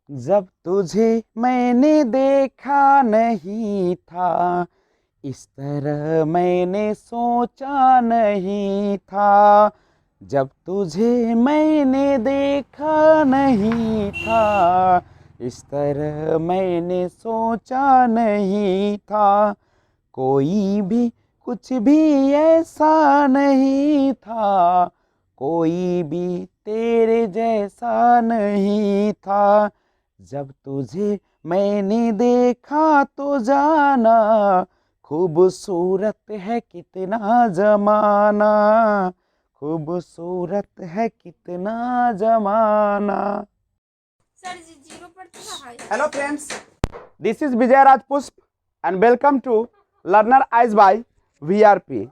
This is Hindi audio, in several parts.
जब तुझे मैंने देखा नहीं था, इस तरह मैंने सोचा नहीं था। जब तुझे मैंने देखा नहीं था, इस तरह मैंने सोचा नहीं था। कोई भी कुछ भी ऐसा नहीं था, कोई भी तेरे जैसा नहीं था। जब तुझे मैंने देखा तो जाना, खूबसूरत है कितना जमाना, खूबसूरत है कितना जमाना। सर जी जीरो पर तो था। Hello friends, this is Vijay Rajpushp and welcome to learner eyes by VRP.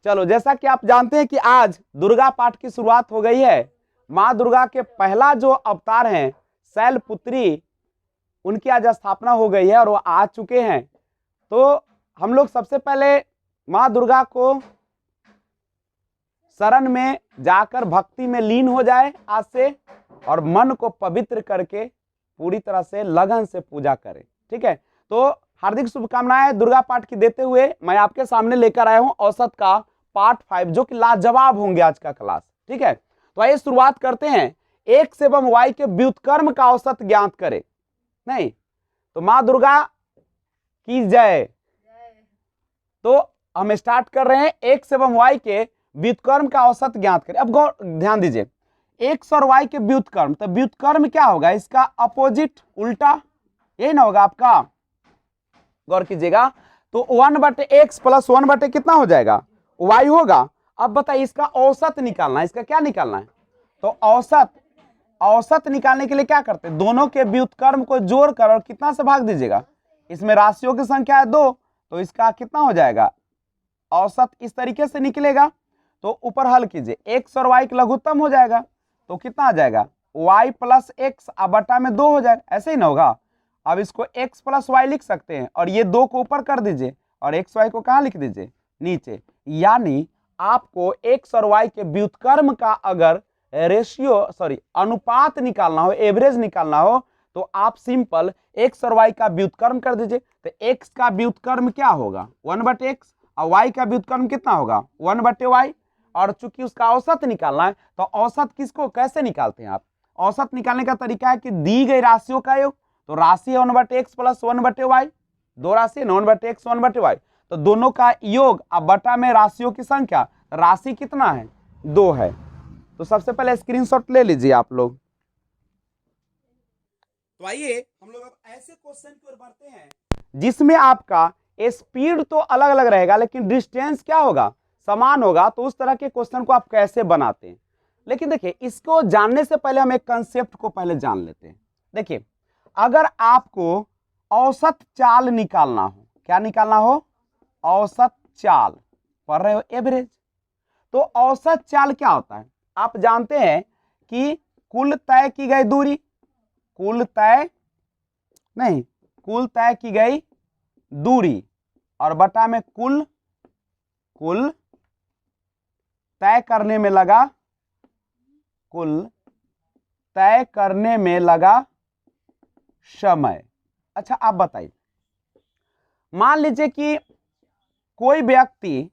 चलो, जैसा कि आप जानते हैं कि आज दुर्गा पाठ की शुरुआत हो गई है। माँ दुर्गा के पहला जो अवतार हैं शैलपुत्री, उनकी आज स्थापना हो गई है और वो आ चुके हैं। तो हम लोग सबसे पहले माँ दुर्गा को शरण में जाकर भक्ति में लीन हो जाए आज से, और मन को पवित्र करके पूरी तरह से लगन से पूजा करें। ठीक है, तो हार्दिक शुभकामनाएं दुर्गा पाठ की देते हुए मैं आपके सामने लेकर आया हूं औसत का पार्ट 5, जो कि लाजवाब होंगे आज का क्लास। ठीक है, तो आइए शुरुआत करते हैं। एक्स एवं वाई के व्युत्क्रम का औसत ज्ञात करें। नहीं तो माँ दुर्गा की जय। तो हम स्टार्ट कर रहे हैं, एक्स एवं वाई के व्युत्क्रम का औसत ज्ञात करें। अब गौर ध्यान दीजिए, एक्स और वाई के व्युत्क्रम, तो व्युत्क्रम क्या होगा? इसका अपोजिट, उल्टा, यही ना होगा आपका। गौर कीजिएगा, तो 1/x प्लस 1/ कितना हो जाएगा? वाई होगा। अब बताइए इसका औसत निकालना है, इसका क्या निकालना है? तो औसत निकालने के लिए क्या करते हैं? दोनों के व्युत्क्रम को जोड़कर और कितना से भाग दीजिएगा? इसमें राशियों की संख्या है 2, तो इसका कितना हो जाएगा? औसत इस तरीके से निकलेगा। तो ऊपर हल कीजिए, एक्स और वाई का लघुत्तम हो जाएगा, तो कितना आ जाएगा? y प्लस एक्स बटा में 2 हो जाएगा। ऐसे ही ना होगा? अब इसको x प्लस वाई लिख सकते हैं और ये 2 को ऊपर कर दीजिए और एक्स वाई को कहाँ लिख दीजिए? नीचे। यानी आपको x और y के व्युत्क्रम का अगर अनुपात निकालना हो, एवरेज निकालना हो, तो आप सिंपल x और y का व्युत्क्रम कर दीजिए। तो x का व्युत्क्रम क्या होगा? 1/x, और y का व्युत्क्रम कितना होगा? 1/y। और चूंकि उसका औसत निकालना है, तो औसत किसको कैसे निकालते हैं आप? औसत निकालने का तरीका है कि दी गई राशियों का योग, तो राशि है 1/x प्लस 1/y, दो राशि है 1/x 1/y, तो दोनों का योग अब बटा में राशियों की संख्या, राशि कितना है? 2 है। तो सबसे पहले स्क्रीनशॉट ले लीजिए आप लोग। तो आइए हम लोग अब ऐसे क्वेश्चन की ओर बढ़ते हैं जिसमें आपका स्पीड तो अलग अलग रहेगा लेकिन डिस्टेंस क्या होगा? समान होगा। तो उस तरह के क्वेश्चन को आप कैसे बनाते हैं? लेकिन देखिए, इसको जानने से पहले हम एक कंसेप्ट को पहले जान लेते हैं। देखिए, अगर आपको औसत चाल निकालना हो, क्या निकालना हो? औसत चाल। पढ़ रहे हो एवरेज? तो औसत चाल क्या होता है? आप जानते हैं कि कुल तय की गई दूरी, कुल तय की गई दूरी और बटा में कुल तय करने में लगा, कुल तय करने में लगा समय। अच्छा, आप बताइए, मान लीजिए कि कोई व्यक्ति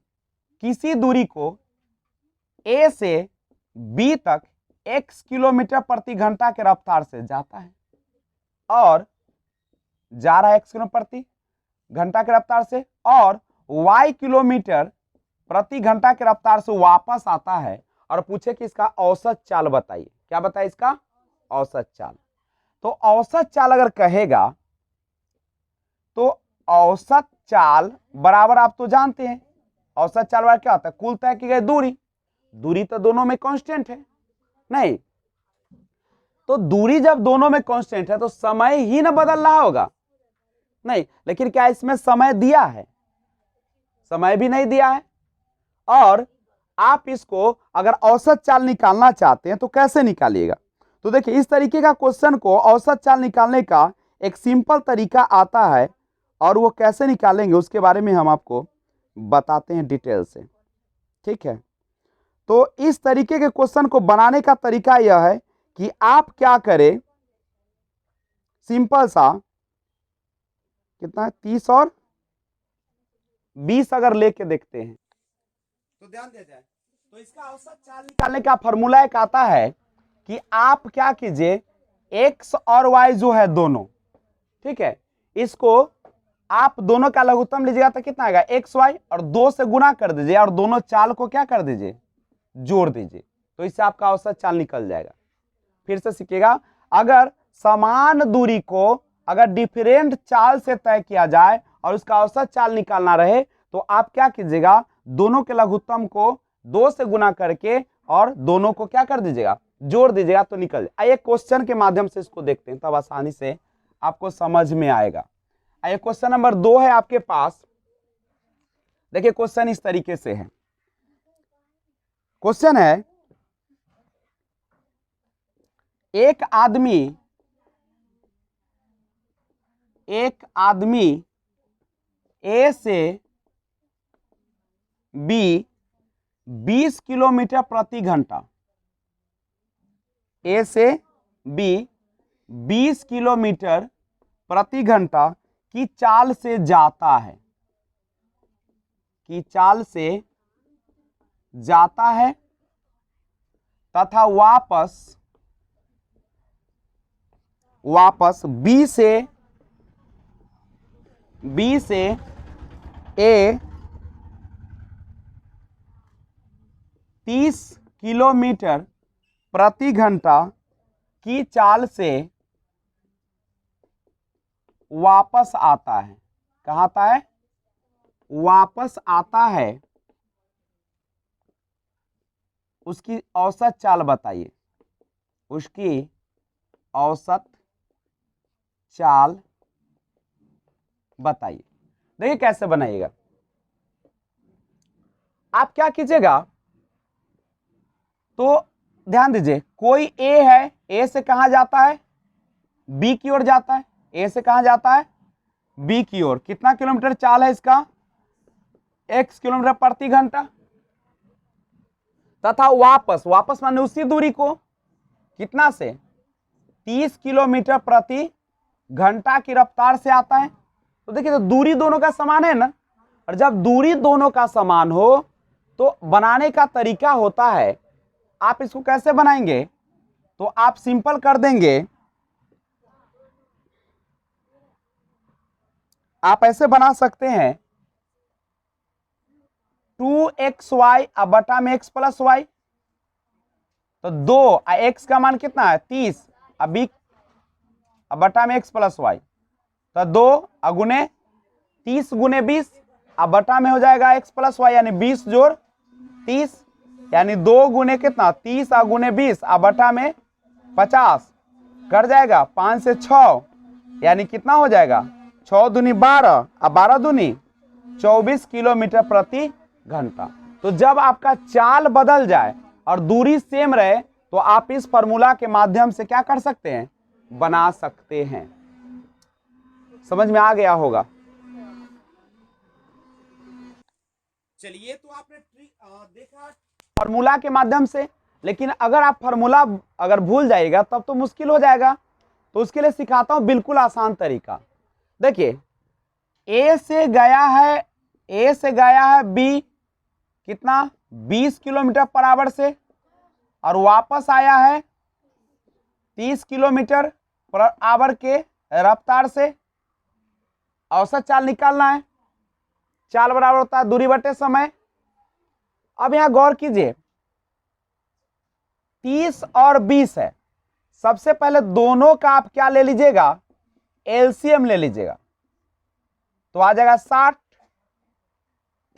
किसी दूरी को ए से बी तक x किलोमीटर प्रति घंटा के रफ्तार से जाता है, और जा रहा है x किलोमीटर प्रति घंटा के रफ्तार से, और y किलोमीटर प्रति घंटा के रफ्तार से वापस आता है और पूछे कि इसका औसत चाल बताइए। क्या बताइए इसका औसत चाल? तो औसत चाल अगर कहेगा तो औसत चाल बराबर, आप तो जानते हैं औसत चाल बराबर क्या होता है? कुल तय की गई दूरी। दूरी तो दोनों में कांस्टेंट है, नहीं? तो दूरी जब दोनों में कांस्टेंट है तो समय ही ना बदल रहा होगा, नहीं? लेकिन क्या इसमें समय दिया है? समय भी नहीं दिया है। और आप इसको अगर औसत चाल निकालना चाहते हैं तो कैसे निकालिएगा? तो देखिए, इस तरीके का क्वेश्चन को औसत चाल निकालने का एक सिंपल तरीका आता है, और वो कैसे निकालेंगे उसके बारे में हम आपको बताते हैं डिटेल से। ठीक है, तो इस तरीके के क्वेश्चन को बनाने का तरीका यह है कि आप क्या करें, सिंपल सा कितना है 30 और 20 अगर लेके देखते हैं तो ध्यान दिया जाए तो इसका औसत चाल निकालने का फॉर्मूला एक आता है कि आप क्या कीजिए x और y जो है दोनों, ठीक है, इसको आप दोनों का लघुत्तम लीजिएगा तो कितना आएगा एक्स वाई और 2 से गुना कर दीजिए और दोनों चाल को क्या कर दीजिए जोड़ दीजिए, तो इससे आपका औसत चाल निकल जाएगा। फिर से सीखिएगा, अगर समान दूरी को अगर डिफरेंट चाल से तय किया जाए और उसका औसत चाल निकालना रहे तो आप क्या कीजिएगा दोनों के लघुत्तम को 2 से गुना करके और दोनों को क्या कर दीजिएगा जोड़ दीजिएगा तो निकल जाए। आइए क्वेश्चन के माध्यम से इसको देखते हैं तब आसानी से आपको समझ में आएगा। आइए क्वेश्चन नंबर 2 है आपके पास। देखिए क्वेश्चन इस तरीके से है, क्वेश्चन है एक आदमी ए से बी 20 किलोमीटर प्रति घंटा, ए से बी 20 किलोमीटर प्रति घंटा की चाल से जाता है, तथा वापस बी से ए 30 किलोमीटर प्रति घंटा की चाल से वापस आता है। कहाँ आता है? वापस आता है। उसकी औसत चाल बताइए, उसकी औसत चाल बताइए। देखिए कैसे बनाइएगा, आप क्या कीजिएगा तो ध्यान दीजिए, कोई ए है, ए से कहां जाता है बी की ओर जाता है, ए से कहां जाता है बी की ओर। कितना किलोमीटर चाल है इसका x किलोमीटर प्रति घंटा, तथा वापस माने उसी दूरी को कितना से 30 किलोमीटर प्रति घंटा की रफ्तार से आता है। तो देखिए तो दूरी दोनों का समान है ना, और जब दूरी दोनों का समान हो तो बनाने का तरीका होता है, आप इसको कैसे बनाएंगे तो आप सिंपल कर देंगे, आप ऐसे बना सकते हैं 2xy अब बटा में x प्लस वाई, तो 2 x का मान कितना है 30 अब b अब बटा में x प्लस वाई, तो 2 अगुने 30 गुने 20 अब बटा में हो जाएगा x प्लस वाई यानी 20 जोड़ 30 यानी 2 गुने कितना 30 गुने 20 अब बटा में 50 कर जाएगा 5 से 6 यानी कितना हो जाएगा 6 दूनी 12 अब 12 दूनी 24 किलोमीटर प्रति घंटा। तो जब आपका चाल बदल जाए और दूरी सेम रहे तो आप इस फॉर्मूला के माध्यम से क्या कर सकते हैं बना सकते हैं। समझ में आ गया होगा। चलिए तो आपने देखा फॉर्मूला के माध्यम से, लेकिन अगर आप फॉर्मूला अगर भूल जाइएगा तब तो मुश्किल हो जाएगा। तो उसके लिए सिखाता हूं बिल्कुल आसान तरीका। देखिए ए से गया है बी कितना 20 किलोमीटर पर आवर से और वापस आया है 30 किलोमीटर पर आवर के रफ्तार से। औसत चाल निकालना है, चाल बराबर होता है दूरी बटे समय। अब यहां गौर कीजिए 30 और 20 है, सबसे पहले दोनों का आप क्या ले लीजिएगा एलसीएम ले लीजिएगा, तो आ जाएगा 60।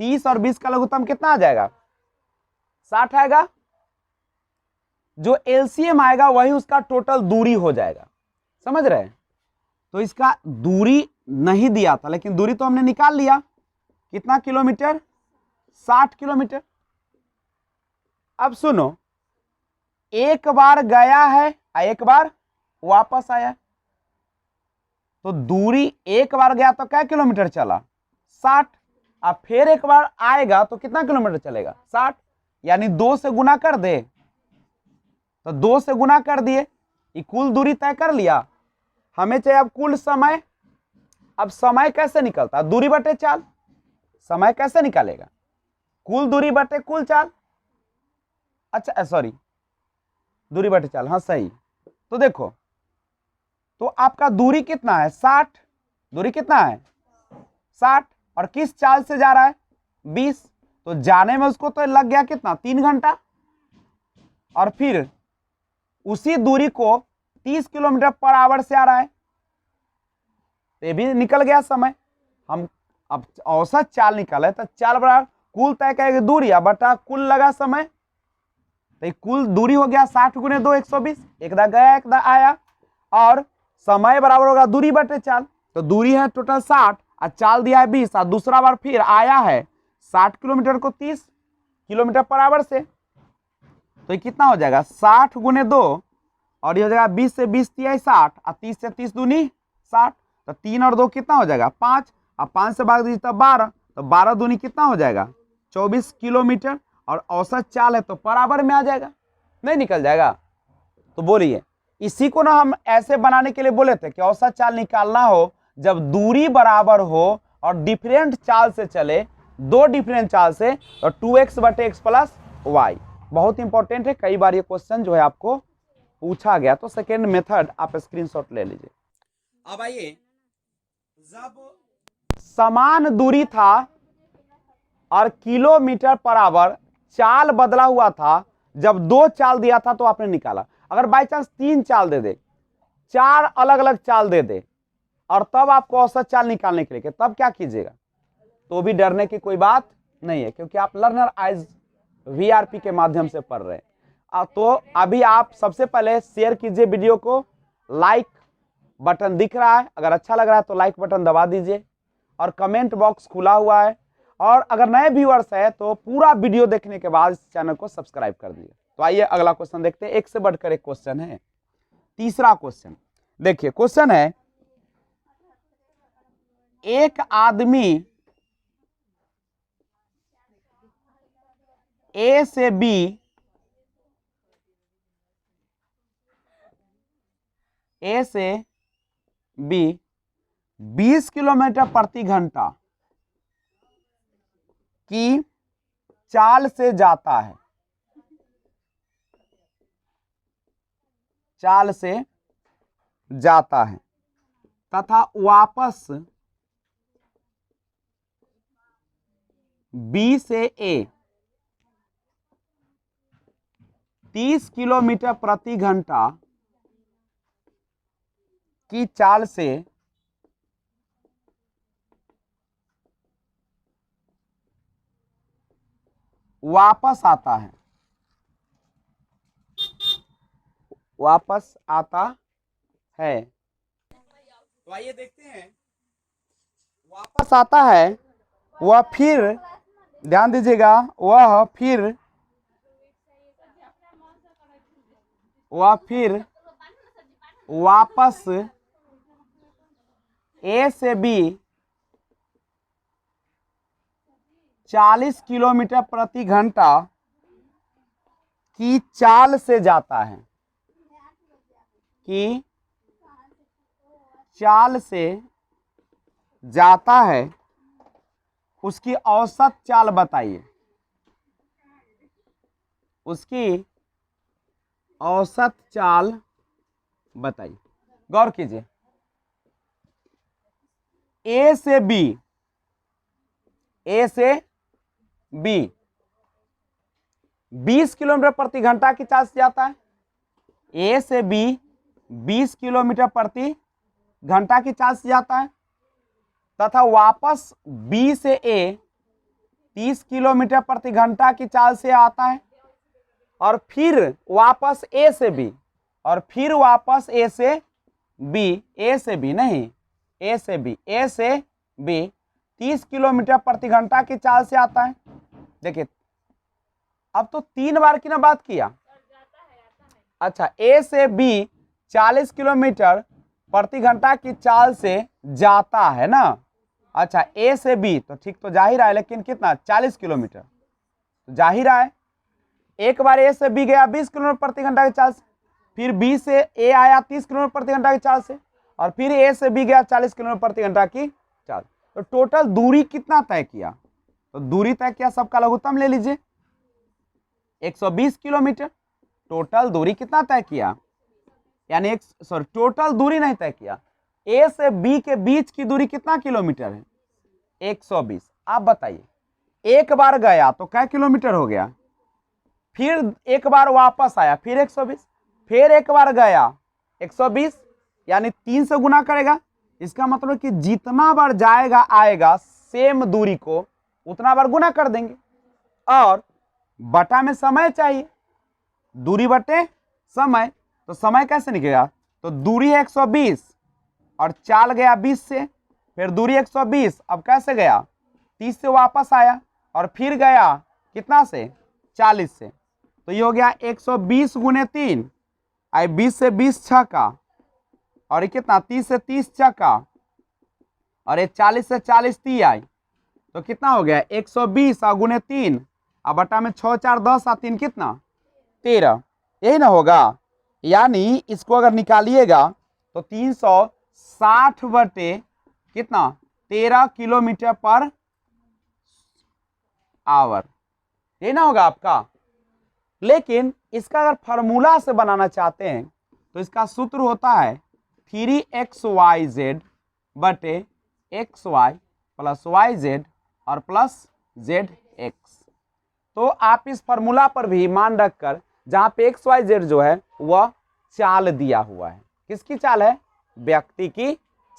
30 और 20 का लघुत्तम कितना आ जाएगा 60 आएगा। जो एलसीएम आएगा वही उसका टोटल दूरी हो जाएगा। समझ रहे हैं? तो इसका दूरी नहीं दिया था लेकिन दूरी तो हमने निकाल लिया, कितना किलोमीटर 60 किलोमीटर। अब सुनो, एक बार गया है एक बार वापस आया, तो दूरी एक बार गया तो क्या किलोमीटर चला 60। अब फिर एक बार आएगा तो कितना किलोमीटर चलेगा 60, यानी 2 से गुना कर दे, तो 2 से गुना कर दिए, कुल दूरी तय कर लिया। हमें चाहिए अब कुल समय। अब समय कैसे निकलता है? दूरी बटे चाल। समय कैसे निकालेगा? कुल दूरी बटे कुल चाल। अच्छा सॉरी, दूरी बटे चाल, हाँ सही। तो देखो, तो आपका दूरी कितना है? 60। दूरी कितना है? 60। और किस चाल से जा रहा है? 20। तो जाने में उसको तो लग गया कितना? 3 घंटा। और फिर उसी दूरी को 30 किलोमीटर पर आवर से आ रहा है, तो ये भी निकल गया समय। हम अब औसत चाल निकाले तो चाल बराबर कुल तय करेगी दूरी बटा कुल लगा समय। तो कुल दूरी हो गया 60 गुने 2 120, एक दा गया एक दा आया, और समय बराबर होगा दूरी बटे चाल। तो दूरी है टोटल 60 और चाल दिया है 20 और दूसरा बार फिर आया है 60 किलोमीटर को 30 किलोमीटर पर आवर से। तो ये कितना हो जाएगा? 60 गुने 2 और ये हो जाएगा 20 से 20 दिया 60 और 30 से 30 दूनी 60। तो 3 और 2 कितना हो जाएगा? 5 और 5 से भाग दीजिए तो 12। तो 12 दूनी कितना हो जाएगा? 24 किलोमीटर। और औसत चाल है तो बराबर में आ जाएगा, नहीं निकल जाएगा? तो बोलिए, इसी को ना हम ऐसे बनाने के लिए बोले थे कि औसत चाल निकालना हो जब दूरी बराबर हो और डिफरेंट चाल से चले, दो डिफरेंट चाल से, तो 2x बटे x प्लस वाई। बहुत इंपॉर्टेंट है, कई बार ये क्वेश्चन जो है आपको पूछा गया। तो सेकेंड मेथड आप स्क्रीनशॉट ले लीजिए। अब आइए, जब समान दूरी था और किलोमीटर पर आवर चाल बदला हुआ था, जब 2 चाल दिया था तो आपने निकाला। अगर बाई चांस 3 चाल दे दे, 4 अलग अलग चाल दे दे, और तब आपको औसत चाल निकालने के लिए, तब क्या कीजिएगा? तो भी डरने की कोई बात नहीं है, क्योंकि आप लर्नर आइज वीआरपी के माध्यम से पढ़ रहे हैं। तो अभी आप सबसे पहले शेयर कीजिए वीडियो को, लाइक बटन दिख रहा है, अगर अच्छा लग रहा है तो लाइक बटन दबा दीजिए, और कमेंट बॉक्स खुला हुआ है। और अगर नए व्यूअर्स है तो पूरा वीडियो देखने के बाद इस चैनल को सब्सक्राइब कर दीजिए। तो आइए अगला क्वेश्चन देखते हैं, एक से बढ़कर एक क्वेश्चन है। तीसरा क्वेश्चन देखिए, क्वेश्चन है, एक आदमी ए से बी ए से बी 20 किलोमीटर प्रति घंटा की चाल से जाता है, चाल से जाता है, तथा वापस बी से ए 30 किलोमीटर प्रति घंटा की चाल से वापस आता है, वापस आता है। तो आइए देखते हैं, वापस आता है वह फिर, ध्यान दीजिएगा, वह फिर वापस ए से बी 40 किलोमीटर प्रति घंटा की चाल से जाता है, की चाल से जाता है। उसकी औसत चाल बताइए, उसकी औसत चाल बताइए। गौर कीजिए, ए से बी 20 किलोमीटर प्रति घंटा की चाल से जाता है। ए से बी 20 किलोमीटर प्रति घंटा की चाल से जाता है, तथा वापस बी से ए 30 किलोमीटर प्रति घंटा की चाल से आता है, और फिर वापस ए से बी, और फिर वापस ए से बी, ए से बी नहीं, ए से बी 30 किलोमीटर प्रति घंटा की चाल से आता है। देखिए, अब तो 3 बार की ना बात किया। अच्छा, ए से बी 40 किलोमीटर प्रति घंटा की चाल से जाता है ना। अच्छा, ए से बी तो ठीक, तो जा ही रहा है, लेकिन कितना? 40 किलोमीटर, तो जा ही रहा है। एक बार ए से बी गया 20 किलोमीटर प्रति घंटा की चाल से, फिर बी से ए आया 30 किलोमीटर प्रति घंटा की चाल से, और फिर ए से बी गया 40 किलोमीटर प्रति घंटा की चाल। तो टोटल दूरी कितना तय किया, तो दूरी तय किया सबका लघुत्तम ले लीजिए 120 किलोमीटर। टोटल दूरी कितना तय किया, यानी टोटल दूरी नहीं तय किया, ए से बी के बीच की दूरी कितना किलोमीटर है 120। आप बताइए एक बार गया तो क्या किलोमीटर हो गया, फिर एक बार वापस आया फिर 120, फिर एक बार गया 120, यानी 3 से गुना करेगा। इसका मतलब कि जितना बार जाएगा आएगा सेम दूरी को उतना बार गुना कर देंगे। और बटा में समय चाहिए, दूरी बटे समय, तो समय कैसे निकलेगा, तो दूरी है 120 और चाल गया 20 से, फिर दूरी 120 अब कैसे गया 30 से वापस आया और फिर गया कितना से 40 से, तो ये हो गया 120 गुने 3 आई 20 से 20 छक्का और ये कितना 30 से 30 छक्का और ये 40 से 40 ती आई, तो कितना हो गया 120 और गुने 3 अब बटा में 6 4 10 और 3 कितना 13, यही ना होगा। यानी इसको अगर निकालिएगा तो 360 बटे कितना 13 किलोमीटर पर आवर, यही ना होगा आपका। लेकिन इसका अगर फॉर्मूला से बनाना चाहते हैं तो इसका सूत्र होता है 3xyz बटे xy प्लस yz और प्लस zx। तो आप इस फॉर्मूला पर भी मान रखकर जहां पे xyz जो है वह चाल दिया हुआ है, किसकी चाल है, व्यक्ति की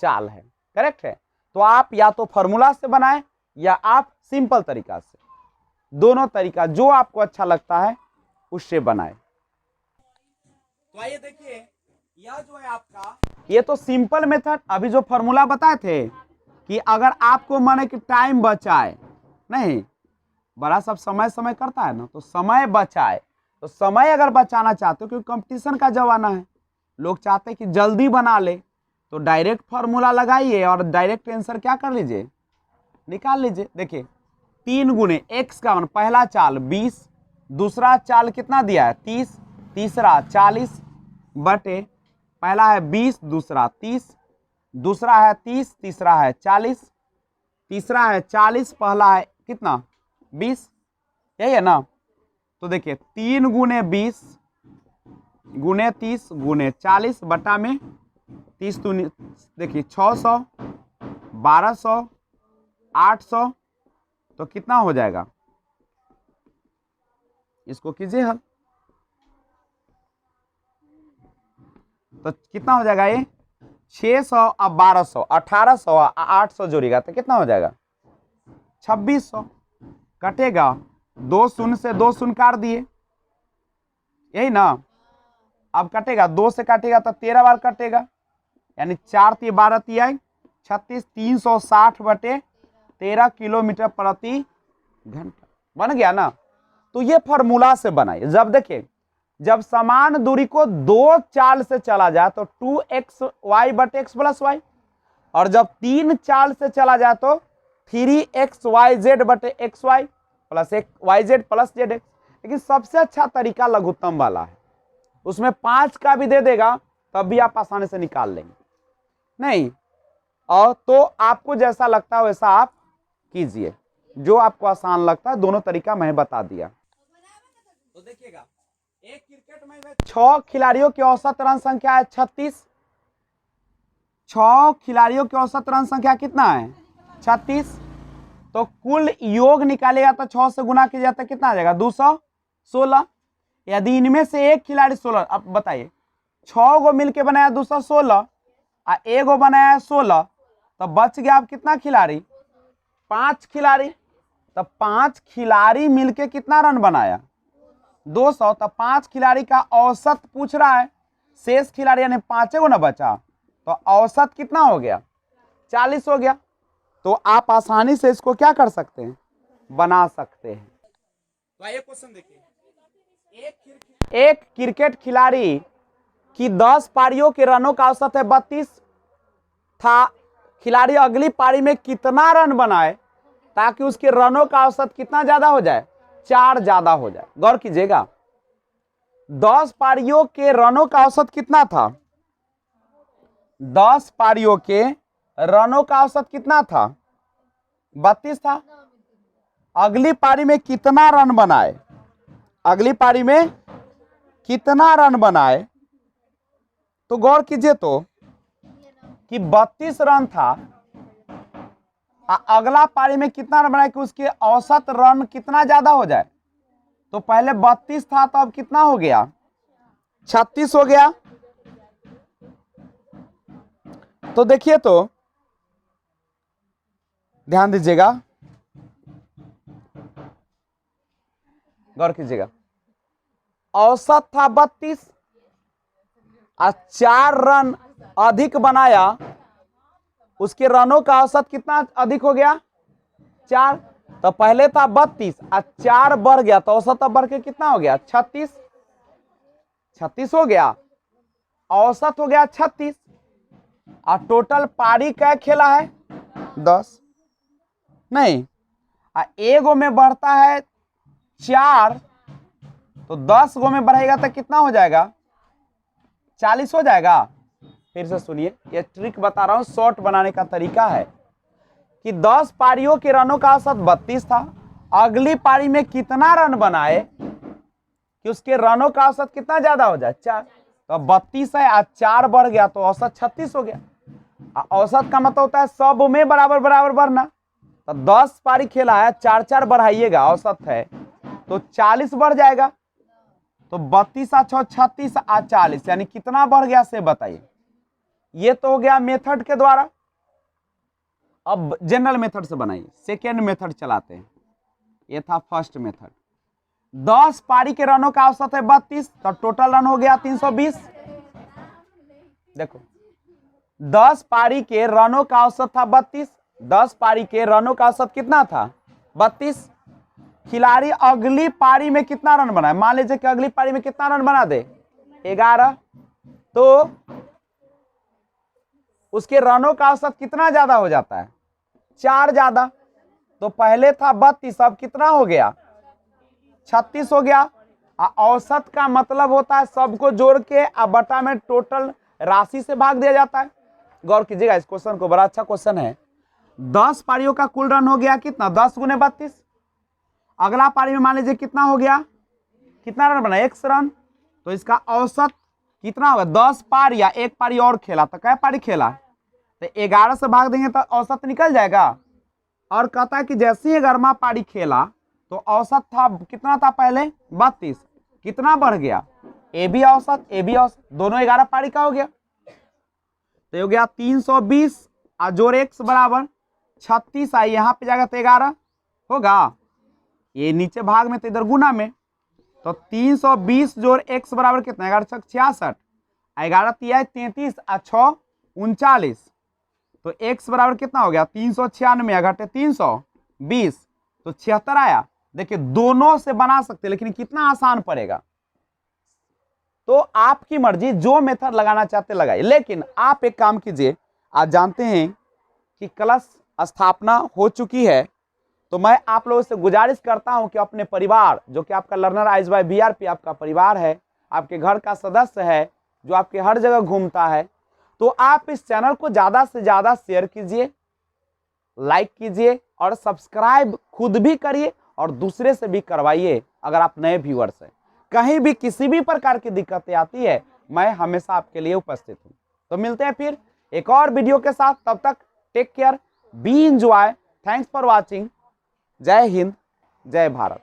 चाल है, करेक्ट है। तो आप या तो फॉर्मूला से बनाएं या आप सिंपल तरीका से, दोनों तरीका जो आपको अच्छा लगता है उससे बनाए। तो आइए देखिए यह जो है आपका, ये तो सिंपल मेथड, अभी जो फॉर्मूला बताए थे कि अगर आपको माने कि टाइम बचाए, नहीं बड़ा सब समय समय करता है ना, तो समय बचाए, तो समय अगर बचाना चाहते हो क्योंकि कंपटीशन का जमाना है, लोग चाहते हैं कि जल्दी बना ले, तो डायरेक्ट फार्मूला लगाइए और डायरेक्ट आंसर क्या कर लीजिए निकाल लीजिए। देखिए 3 गुने x का मान पहला चाल 20, दूसरा चाल कितना दिया है 30, तीसरा 40 बटे पहला है 20 दूसरा 30, दूसरा है 30 तीसरा है 40, तीसरा है 40 पहला है कितना 20, यही है ना। तो देखिए 3 गुने 20 गुने 30 गुने 40 बटा में 30 तो देखिए 600 1200 800, तो कितना हो जाएगा, इसको कीजिए हल, तो कितना हो जाएगा ये 600 अब 1200 1800 800 जोड़ेगा तो कितना हो जाएगा 2600, कटेगा 2 शून्य से 2 शून्य काट दिए, यही ना। अब कटेगा 2 से काटेगा तो 13 बार कटेगा, यानी 4 × 12 = 36, 360 बटे 13 किलोमीटर प्रति घंटा बन गया ना। तो ये फॉर्मूला से बनाइए। जब देखिए जब समान दूरी को 2 चाल से चला जाए तो 2xy बटे x प्लस वाई, और जब 3 चाल से चला जाए तो 3xyz बटे xy plus yz plus zx। लेकिन सबसे अच्छा तरीका लघुत्तम वाला है, उसमें 5 का भी दे देगा तब भी आप आसानी से निकाल लेंगे, नहीं और तो आपको जैसा लगता है वैसा आप कीजिए, जो आपको आसान लगता है, दोनों तरीका मैं बता दिया। तो देखिएगा एक क्रिकेट में 6 खिलाड़ियों की औसत रन संख्या है 36, 6 खिलाड़ियों की औसत रन संख्या कितना है 36, तो कुल योग निकालेगा तो 6 से गुना किया जाता है कितना आ जाएगा 216। यदि इनमें से एक खिलाड़ी 16, अब बताइए 6 गो मिलके बनाया 216 और एक गो बनाया 16, तो बच गया अब कितना खिलाड़ी 5 खिलाड़ी, तो 5 खिलाड़ी मिलके कितना रन बनाया 200, तो 5 खिलाड़ी का औसत पूछ रहा है, शेष खिलाड़ी यानी 5 गो ना बचा, तो औसत कितना हो गया 40 हो गया। तो आप आसानी से इसको क्या कर सकते हैं बना सकते हैं। तो आइए क्वेश्चन देखिए, एक क्रिकेट खिलाड़ी की 10 पारियों के रनों का औसत है 32 था, खिलाड़ी अगली पारी में कितना रन बनाए ताकि उसके रनों का औसत कितना ज्यादा हो जाए 4 ज्यादा हो जाए। गौर कीजिएगा 10 पारियों के रनों का औसत कितना था 10 पारियों के रनों का औसत कितना था? 32 था। अगली पारी में कितना रन बनाए? अगली पारी में कितना रन बनाए? तो गौर कीजिए तो कि 32 रन था। अगला पारी में कितना रन बनाए कि उसके औसत रन कितना ज्यादा हो जाए? तो पहले 32 था तो अब कितना हो गया? 36 हो गया। तो देखिए तो ध्यान दीजिएगा, गौर कीजिएगा, औसत था 32 और 4 रन अधिक बनाया, उसके रनों का औसत कितना अधिक हो गया? 4। तो पहले था 32 और 4 बढ़ गया तो औसत अब बढ़ के कितना हो गया? 36। 36 हो गया, औसत हो गया 36 और टोटल पारी क्या खेला है? 10 नहीं, एगो में बढ़ता है 4 तो 10 गो में बढ़ेगा तो कितना हो जाएगा? 40 हो जाएगा। फिर से सुनिए, ये ट्रिक बता रहा हूं, शॉर्ट बनाने का तरीका है कि 10 पारियों के रनों का औसत 32 था। अगली पारी में कितना रन बनाए कि उसके रनों का औसत कितना ज्यादा हो जाए? 4। तो 32 है, आज 4 बढ़ गया तो औसत 36 हो गया। औसत का मतलब होता है सब में बराबर बराबर बढ़ना। तो 10 पारी खेला है, 4 बढ़ाइएगा, औसत है तो 40 बढ़ जाएगा। तो 32 आ 6 36 आ 40, यानी कितना बढ़ गया से बताइए। ये तो हो गया मेथड के द्वारा। अब जनरल मेथड से बनाइए, सेकेंड मेथड चलाते हैं। ये था फर्स्ट मेथड। 10 पारी के रनों का औसत है 32 तो टोटल रन हो गया 320। देखो, 10 पारी के रनों का औसत था 32, 10 पारी के रनों का औसत कितना था? 32। खिलाड़ी अगली पारी में कितना रन बनाए? मान लीजिए कि अगली पारी में कितना रन बना दे? 11। तो उसके रनों का औसत कितना ज्यादा हो जाता है? 4 ज्यादा। तो पहले था 32, अब कितना हो गया? 36 हो गया। औसत का मतलब होता है सबको जोड़ के बटा में टोटल राशि से भाग दिया जाता है। गौर कीजिएगा इस क्वेश्चन को, बड़ा अच्छा क्वेश्चन है। 10 पारियों का कुल रन हो गया कितना? 10 गुने 32। अगला पारी में मान लीजिए कितना हो गया? कितना रन बना? 1 रन। तो इसका औसत कितना होगा? 10 पारी या एक पारी और खेला तो क्या पारी खेला? तो 11 से भाग देंगे तो औसत निकल जाएगा। और कहता है कि जैसे ही 11वां पारी खेला तो औसत था कितना था पहले? 32। कितना बढ़ गया? ए बी औसत, ए बी औसत दोनों 11 पारी का हो गया। तो हो गया 320 और जोड़ x बराबर 36 आई, यहां पे जाएगा तो 11 होगा। ये नीचे भाग में तो इधर गुना में, तो 320 जोड़ x बराबर कितना? 11 6 66, 11 तिया 33 और 6 39। तो x बराबर कितना हो गया? 396 घटे 320 तो 76 आया। देखिए दोनों से बना सकते लेकिन कितना आसान पड़ेगा। तो आपकी मर्जी, जो मेथड लगाना चाहते लगाइए। लेकिन आप एक काम कीजिए, आज जानते हैं कि क्लास स्थापना हो चुकी है, तो मैं आप लोगों से गुजारिश करता हूं कि अपने परिवार, जो कि आपका लर्नर आइज बाय बीआरपी आपका परिवार है, आपके घर का सदस्य है, जो आपके हर जगह घूमता है, तो आप इस चैनल को ज्यादा से ज्यादा शेयर कीजिए, लाइक कीजिए और सब्सक्राइब खुद भी करिए और दूसरे से भी करवाइए। अगर आप नए व्यूअर्स हैं, कहीं भी किसी भी प्रकार की दिक्कतें आती है, मैं हमेशा आपके लिए उपस्थित हूं। तो मिलते हैं फिर एक और वीडियो के साथ, तब तक take care, be enjoy, thanks for watching. जय हिंद, जय भारत।